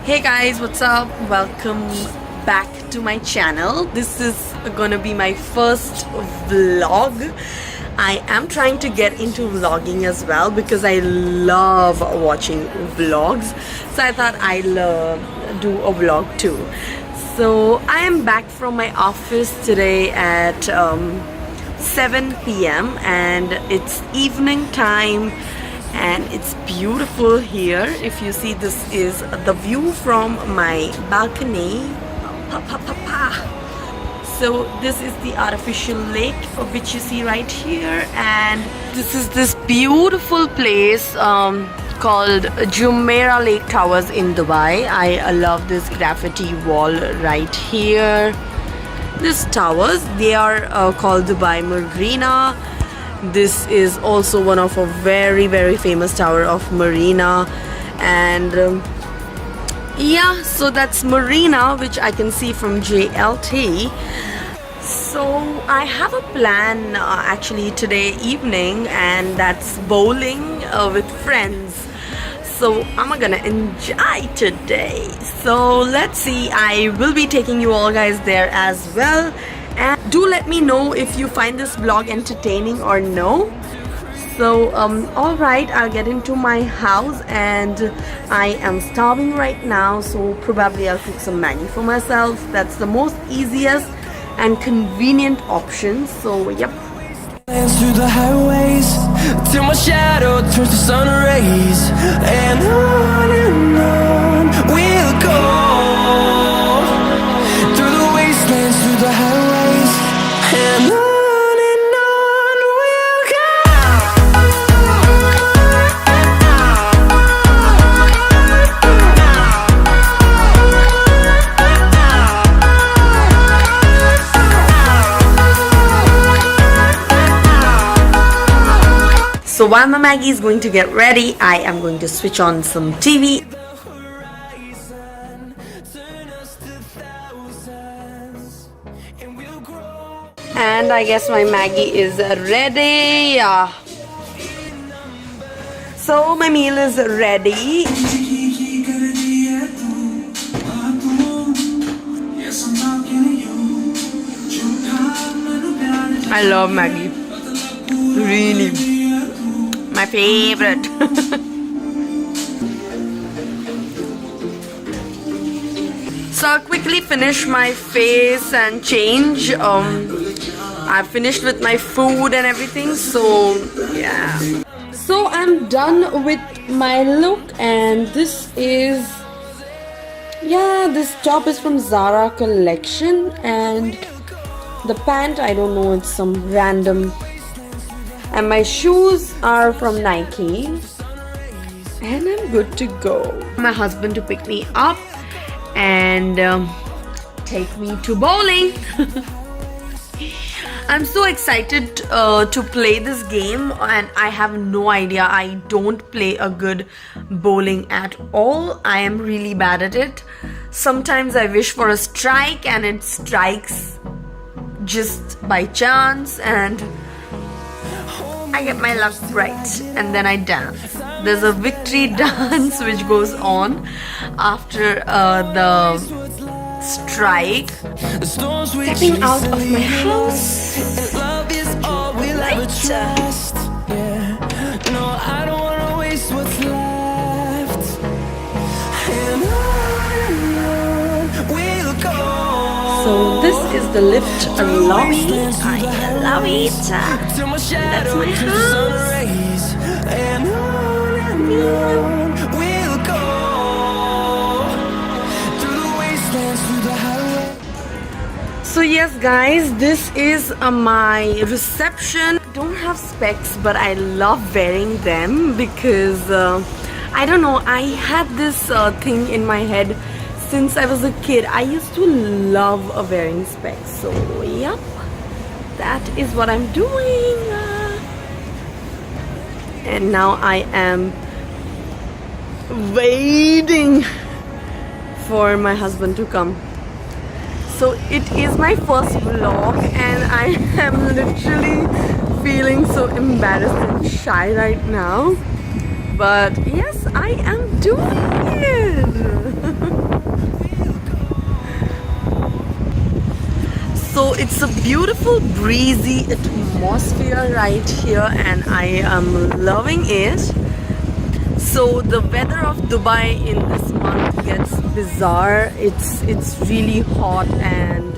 Hey guys, what's up? Welcome back to my channel. This is gonna be my first vlog. I am trying to get into vlogging as well because I love watching vlogs. So I thought I'll do a vlog too. So I am back from my office today at 7 p.m. and it's evening time. And it's beautiful here. If you see, this is the view from my balcony. So this is the artificial lake which you see right here, and this is this beautiful place called Jumeirah Lake Towers in Dubai. I love this graffiti wall right here. These towers, they are called Dubai Marina. This is also one of a very famous tower of Marina, and yeah, so that's Marina, which I can see from JLT. So I have a plan actually today evening, and that's bowling with friends. So I'm gonna enjoy today. So let's see, I will be taking you all guys there as well. And do let me know if you find this vlog entertaining or no. So alright, I'll get into my house, and I am starving right now, so probably I'll cook some Maggie for myself. That's the most easiest and convenient option. So yep. Through the highways till my shadow turns to sun rays, and on we'll go through the wastelands, through the highways, and on we'll go. So while my Maggie is going to get ready, I am going to switch on some TV. And I guess my Maggie is ready. So my meal is ready. I love Maggie. Really. My favorite. So I'll quickly finish my face and change. I finished with my food and everything, so yeah. So I'm done with my look, and this is, yeah, this top is from Zara collection, and the pant, I don't know, it's some random. And my shoes are from Nike, and I'm good to go. My husband to pick me up and take me to bowling. I'm so excited to play this game, and I have no idea. I don't play a good bowling at all. I am really bad at it. Sometimes I wish for a strike and it strikes just by chance, and I get my luck right, and then I dance. There's a victory dance which goes on after the strike. Stepping out of my house. So this is the lift lobby. I love it. That's my house. So yes guys, this is my reception. I don't have specs, but I love wearing them because I don't know, I had this thing in my head since I was a kid. I used to love wearing specs. So yep, that is what I'm doing. And now I am waiting for my husband to come. So it is my first vlog, and I am literally feeling so embarrassed and shy right now. But yes, I am doing it. So it's a beautiful breezy atmosphere right here and I am loving it. So the weather of Dubai in this month gets bizarre. It's really hot and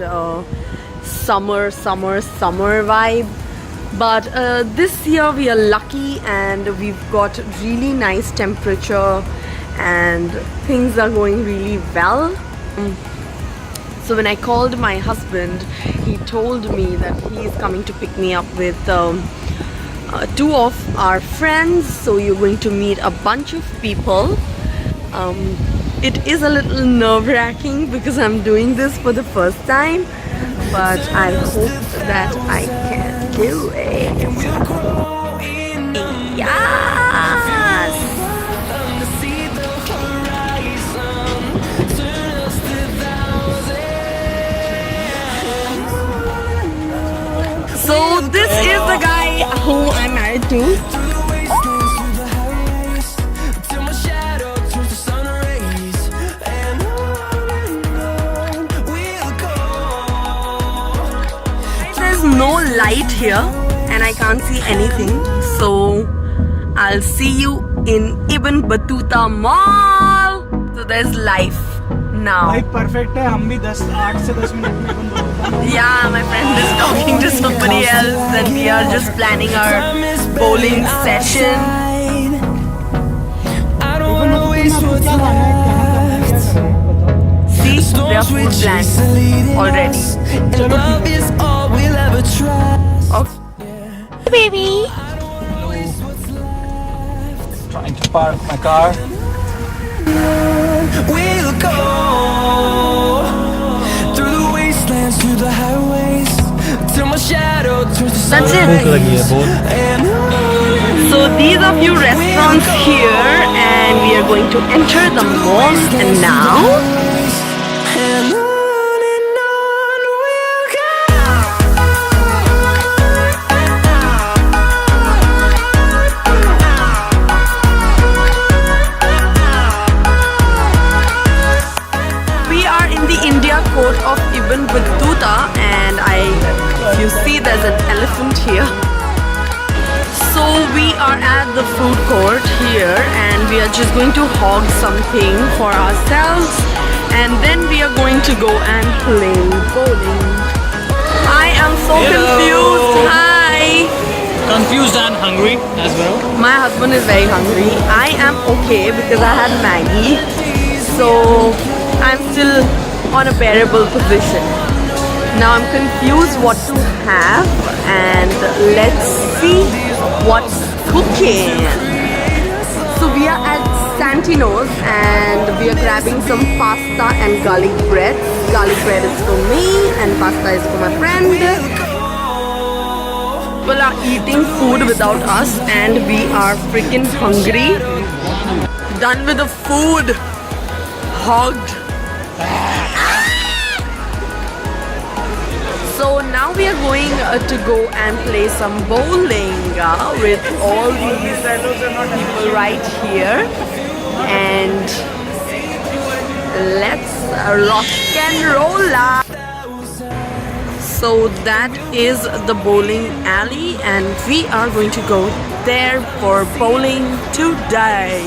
summer vibe. But this year we are lucky and we've got really nice temperature and things are going really well. So when I called my husband, he told me that he is coming to pick me up with two of our friends. So you're going to meet a bunch of people. It is a little nerve-wracking because I'm doing this for the first time, but I hope that I can do it. Yes! So this is the guy who I'm married to. There's no light here and I can't see anything. So I'll see you in Ibn Battuta Mall. So there's life now. Life perfect है हम भी 8 से 10 minute में बंद होता है. Yeah, my friend is talking to somebody else and we are just planning our bowling session. See, there are food plans already. Okay. Baby. Trying to park my car. We'll go through the wastelands, through the highways, till my shadow turns to sun. That's it. So these are few restaurants here and we are going to enter the mall and now And on we'll go. we are in the India court of Ibn Battuta and if you see there's an elephant here. So we are at the food court here and we are just going to hog something for ourselves and then we are going to go and play bowling. I am so confused. Hi. Confused and hungry as well. My husband is very hungry. I am okay because I had Maggie. So I'm still on a bearable position. Now I'm confused what to have and let's see what's cooking. So we are at Santino's and we are grabbing some pasta and garlic bread. Garlic bread is for me and pasta is for my friend. People are eating food without us and we are freaking hungry. Done with the food. Hogged. So now we are going to go and play some bowling with all these people right here and let's rock and roll. So that is the bowling alley and we are going to go there for bowling today.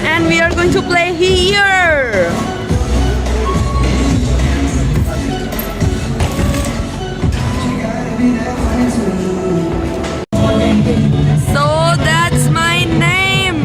And we are going to play here. So that's my name.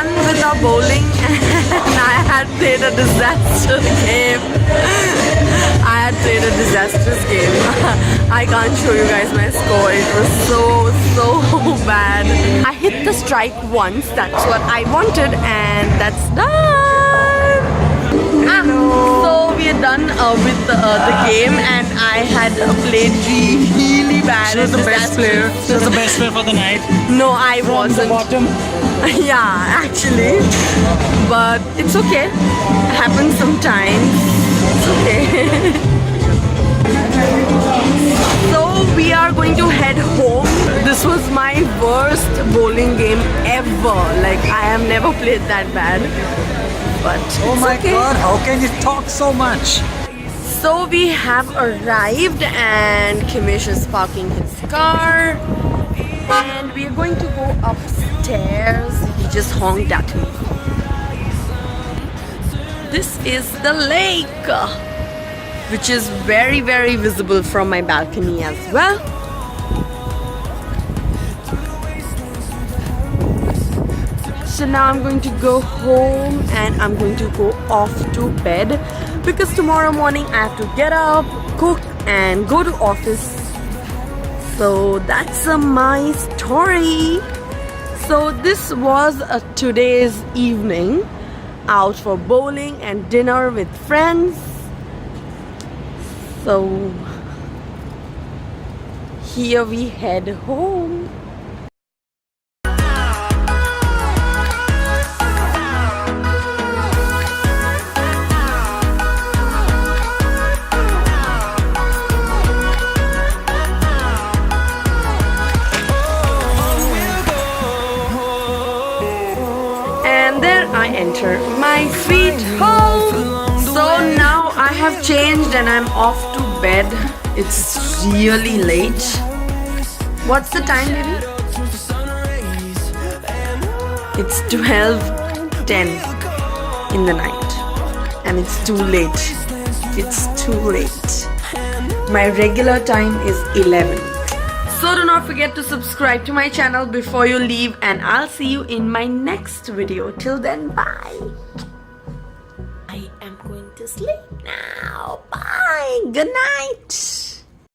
done with our bowling and I had played a disaster game. I had played a disastrous game. I can't show you guys my score. It was so bad. I hit the strike once. That's what I wanted, and that's done. So we are done with the game, and I had played really bad. She was the best player. She was the best player for the night. No, I wasn't. Bottom. Yeah, actually, but it's okay. Happens sometimes. It's okay. So we are going to head home. This was my worst bowling game ever. Like, I have never played that bad. But Oh it's my okay. god, how can you talk so much? So we have arrived and Kimish is parking his car. And we are going to go upstairs. He just honked at me. This is the lake, which is very visible from my balcony as well. So now I'm going to go home and I'm going to go off to bed because tomorrow morning I have to get up, cook and go to office. So that's my story. So this was today's evening out for bowling and dinner with friends. So here we head home. And there I enter my sweet home. So now I have changed and I'm off to bed. It's really late. What's the time, baby? It's 12:10 in the night. And it's too late. It's too late. My regular time is 11. So do not forget to subscribe to my channel before you leave, and I'll see you in my next video. Till then, bye. I am going to sleep now. Bye. Good night.